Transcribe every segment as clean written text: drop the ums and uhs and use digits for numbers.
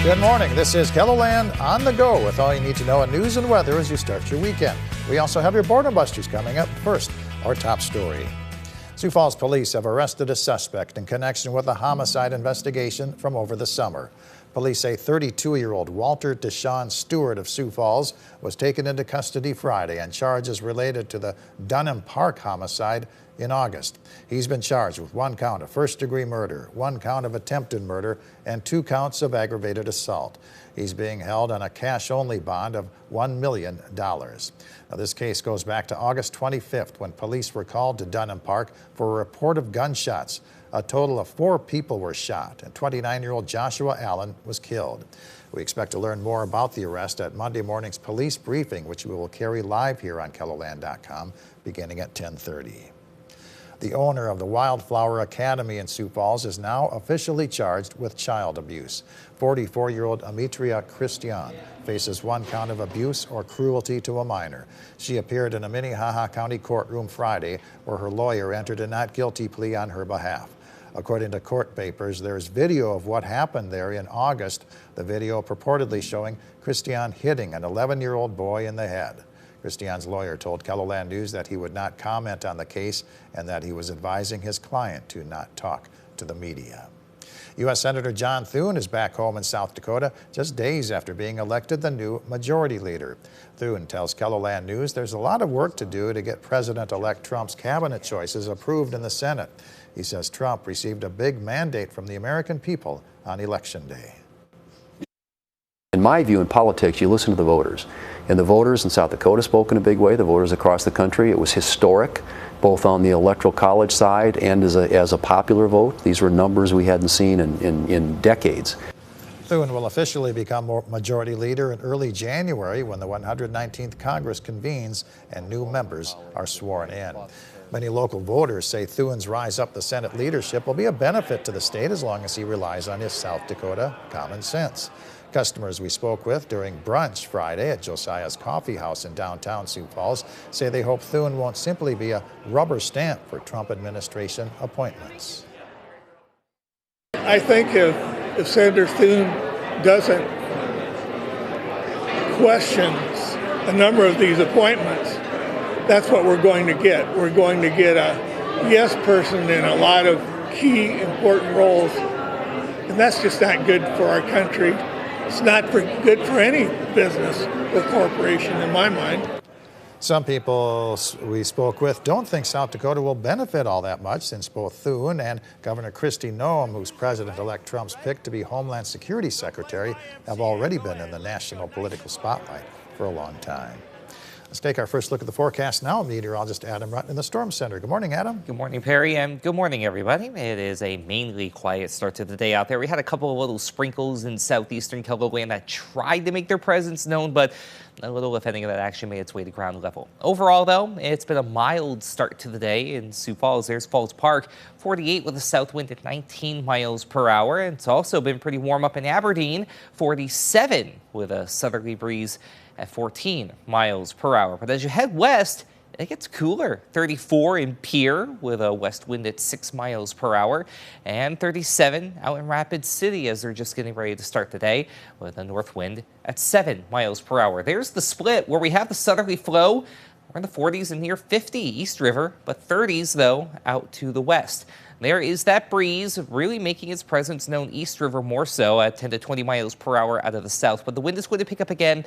Good morning. This is KELOLAND On The Go with all you need to know in news and weather as you start your weekend. We also have your Border Busters coming up. First, our top story. Sioux Falls police have arrested a suspect in connection with a homicide investigation from over the summer. Police say 32-year-old Walter Deshaun Stewart of Sioux Falls was taken into custody Friday on charges related to the Dunham Park homicide in August. He's been charged with 1 count of first-degree murder, 1 count of attempted murder, and 2 counts of aggravated assault. He's being held on a cash-only bond of $1 million. Now, this case goes back to August 25th when police were called to Dunham Park for a report of gunshots. A total of 4 people were shot, and 29-year-old Joshua Allen was killed. We expect to learn more about the arrest at Monday morning's police briefing, which we will carry live here on KELOLAND.com beginning at 10:30. The owner of the Wildflower Academy in Sioux Falls is now officially charged with child abuse. 44-year-old Amitria Christian faces 1 count of abuse or cruelty to a minor. She appeared in a Minnehaha County courtroom Friday where her lawyer entered a not guilty plea on her behalf. According to court papers, there's video of what happened there in August, the video purportedly showing Christian hitting an 11-year-old boy in the head. Christian's lawyer told KELOLAND News that he would not comment on the case and that he was advising his client to not talk to the media. U.S. Senator John Thune is back home in South Dakota just days after being elected the new majority leader. Thune tells KELOLAND News there's a lot of work to do to get President-elect Trump's cabinet choices approved in the Senate. He says Trump received a big mandate from the American people on Election Day. In my view, in politics, you listen to the voters. And the voters in South Dakota spoke in a big way, the voters across the country. It was historic, both on the Electoral College side and as a popular vote. These were numbers we hadn't seen in decades. Thune will officially become majority leader in early January when the 119th Congress convenes and new members are sworn in. Many local voters say Thune's rise up the Senate leadership will be a benefit to the state as long as he relies on his South Dakota common sense. Customers we spoke with during brunch Friday at Josiah's Coffee House in downtown Sioux Falls say they hope Thune won't simply be a rubber stamp for Trump administration appointments. I think if Senator Thune doesn't question a number of these appointments, that's what we're going to get. We're going to get a yes person in a lot of key important roles, and that's just not good for our country. It's not good for any business or corporation in my mind. Some people we spoke with don't think South Dakota will benefit all that much since both Thune and Governor Kristi Noem, who's President-elect Trump's pick to be Homeland Security Secretary, have already been in the national political spotlight for a long time. Let's take our first look at the forecast now. Meteorologist Adam Rutten in the Storm Center. Good morning, Adam. Good morning, Perry, and good morning, everybody. It is a mainly quiet start to the day out there. We had a couple of little sprinkles in southeastern KELOLAND that tried to make their presence known, but a little, if any, of that actually made its way to ground level. Overall, though, it's been a mild start to the day in Sioux Falls. There's Falls Park, 48 with a south wind at 19 miles per hour. And it's also been pretty warm up in Aberdeen, 47 with a southerly breeze at 14 miles per hour. But as you head west, it gets cooler. 34 in Pierre with a west wind at 6 miles per hour, and 37 out in Rapid City as they're just getting ready to start the day with a north wind at 7 miles per hour. There's the split where we have the southerly flow. We're in the 40s and near 50 East River, but 30s, though, out to the west. There is that breeze really making its presence known East River more so at 10 to 20 miles per hour out of the south. But the wind is going to pick up again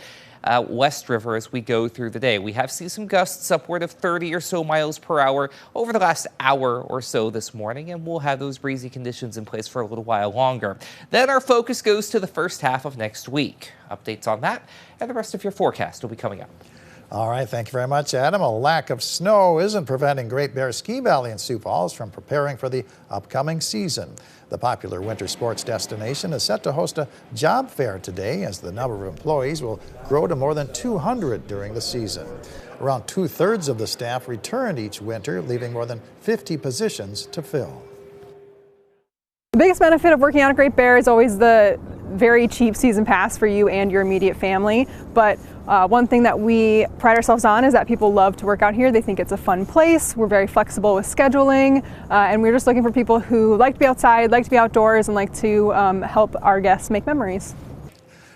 West River as we go through the day. We have seen some gusts upward of 30 or so miles per hour over the last hour or so this morning, and we'll have those breezy conditions in place for a little while longer. Then our focus goes to the first half of next week. Updates on that and the rest of your forecast will be coming up. All right, thank you very much, Adam. A lack of snow isn't preventing Great Bear Ski Valley in Sioux Falls from preparing for the upcoming season. The popular winter sports destination is set to host a job fair today as the number of employees will grow to more than 200 during the season. Around 2/3 of the staff returned each winter, leaving more than 50 positions to fill. The biggest benefit of working out at Great Bear is always the very cheap season pass for you and your immediate family. But one thing that we pride ourselves on is that people love to work out here. They think it's a fun place. We're very flexible with scheduling, and we're just looking for people who like to be outside, like to be outdoors, and like to help our guests make memories.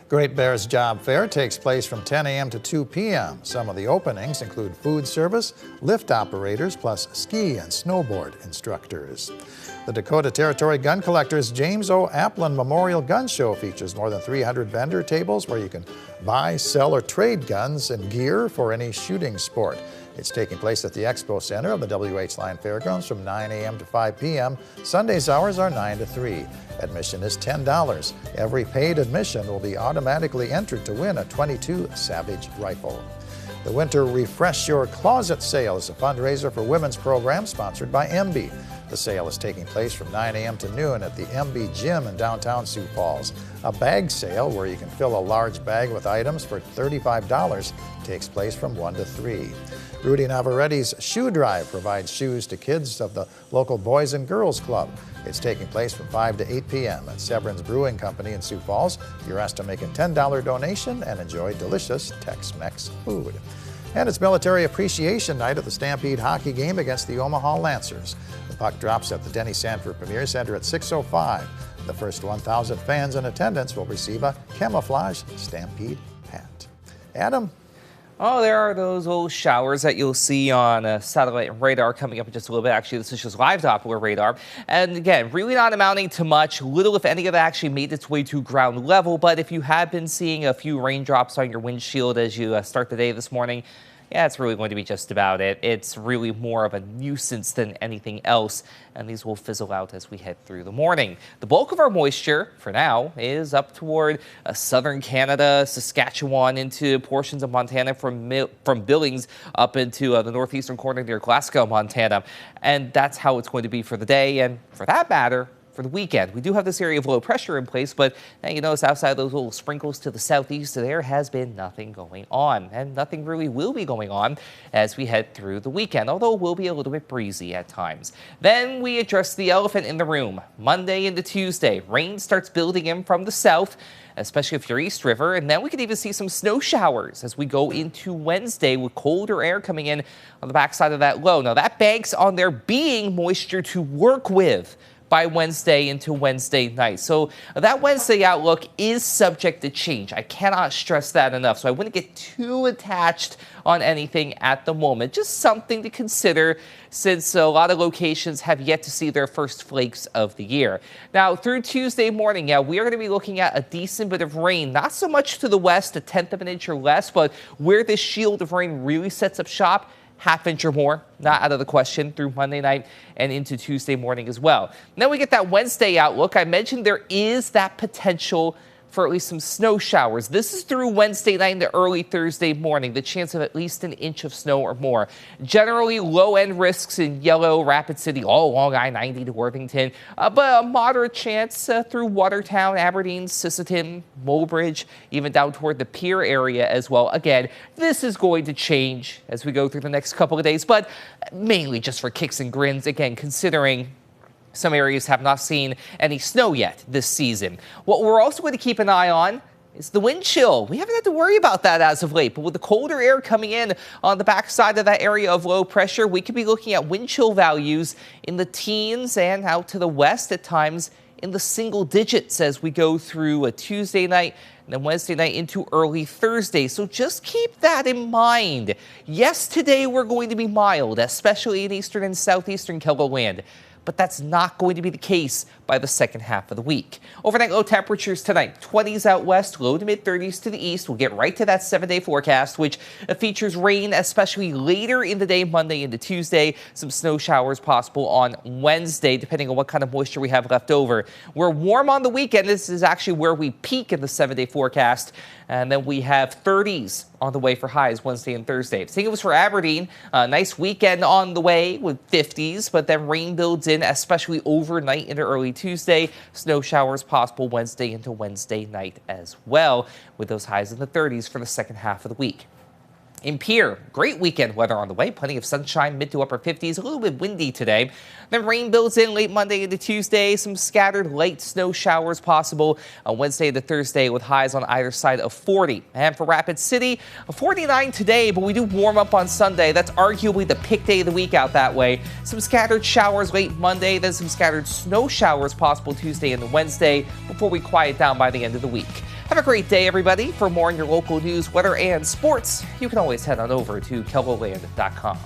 Great Bear's Job Fair takes place from 10 a.m. to 2 p.m. Some of the openings include food service, lift operators, plus ski and snowboard instructors. The Dakota Territory Gun Collectors James O. Applin Memorial Gun Show features more than 300 vendor tables where you can buy, sell, or trade guns and gear for any shooting sport. It's taking place at the Expo Center of the W.H. Lyon Fairgrounds from 9 a.m. to 5 p.m. Sunday's hours are 9 to 3. Admission is $10. Every paid admission will be automatically entered to win a .22 Savage rifle. The Winter Refresh Your Closet Sale is a fundraiser for women's program sponsored by MB. The sale is taking place from 9 a.m. to noon at the MB Gym in downtown Sioux Falls. A bag sale where you can fill a large bag with items for $35 takes place from 1 to 3. Rudy Navarrette's Shoe Drive provides shoes to kids of the local Boys and Girls Club. It's taking place from 5 to 8 p.m. at Severin's Brewing Company in Sioux Falls. You're asked to make a $10 donation and enjoy delicious Tex-Mex food. And it's Military Appreciation Night at the Stampede hockey game against the Omaha Lancers. The puck drops at the Denny Sanford Premier Center at 6:05. The first 1,000 fans in attendance will receive a camouflage Stampede hat. Adam? Oh, there are those old showers that you'll see on satellite and radar coming up in just a little bit. Actually, this is just live Doppler radar. And again, really not amounting to much. Little, if any, of that actually made its way to ground level. But if you have been seeing a few raindrops on your windshield as you start the day this morning, yeah, it's really going to be just about it. It's really more of a nuisance than anything else, and these will fizzle out as we head through the morning. The bulk of our moisture, for now, is up toward southern Canada, Saskatchewan, into portions of Montana from Billings up into the northeastern corner near Glasgow, Montana. And that's how it's going to be for the day, and for that matter, for the weekend. We do have this area of low pressure in place, but now you notice outside those little sprinkles to the southeast, there has been nothing going on, and nothing really will be going on as we head through the weekend, although it will be a little bit breezy at times. Then we address the elephant in the room. Monday into Tuesday, rain starts building in from the south, especially if you're East River, and then we could even see some snow showers as we go into Wednesday with colder air coming in on the backside of that low. Now that banks on there being moisture to work with by Wednesday into Wednesday night. So that Wednesday outlook is subject to change. I cannot stress that enough. So I wouldn't get too attached on anything at the moment. Just something to consider since a lot of locations have yet to see their first flakes of the year. Now through Tuesday morning, yeah, we are going to be looking at a decent bit of rain. Not so much to the west, a tenth of an inch or less, but where this shield of rain really sets up shop, half inch or more, not out of the question through Monday night and into Tuesday morning as well. And then we get that Wednesday outlook. I mentioned there is that potential for at least some snow showers. This is through Wednesday night into early Thursday morning, the chance of at least an inch of snow or more. Generally low-end risks in yellow, Rapid City, all along I-90 to Worthington, but a moderate chance through Watertown, Aberdeen, Sisseton, Mulbridge, even down toward the Pier area as well. Again, this is going to change as we go through the next couple of days, but mainly just for kicks and grins, again, considering some areas have not seen any snow yet this season. What we're also going to keep an eye on is the wind chill. We haven't had to worry about that as of late, but with the colder air coming in on the backside of that area of low pressure, we could be looking at wind chill values in the teens and out to the west at times in the single digits as we go through a Tuesday night and then Wednesday night into early Thursday. So just keep that in mind. Yes, today we're going to be mild, especially in eastern and southeastern KELOLAND, but that's not going to be the case by the second half of the week. Overnight low temperatures tonight, 20s out west, low to mid 30s to the east. We'll get right to that 7-day forecast, which features rain, especially later in the day, Monday into Tuesday. Some snow showers possible on Wednesday, depending on what kind of moisture we have left over. We're warm on the weekend. This is actually where we peak in the 7-day forecast. And then we have 30s on the way for highs Wednesday and Thursday. Same goes for Aberdeen. Nice weekend on the way with 50s, but then rain builds in, especially overnight into early Tuesday. Snow showers possible Wednesday into Wednesday night as well, with those highs in the 30s for the second half of the week. In Pierre, great weekend weather on the way. Plenty of sunshine, mid to upper 50s, a little bit windy today. Then rain builds in late Monday into Tuesday. Some scattered light snow showers possible on Wednesday to Thursday with highs on either side of 40. And for Rapid City, 49 today, but we do warm up on Sunday. That's arguably the pick day of the week out that way. Some scattered showers late Monday, then some scattered snow showers possible Tuesday and Wednesday before we quiet down by the end of the week. Have a great day, everybody. For more on your local news, weather, and sports, you can always head on over to KELOLAND.com.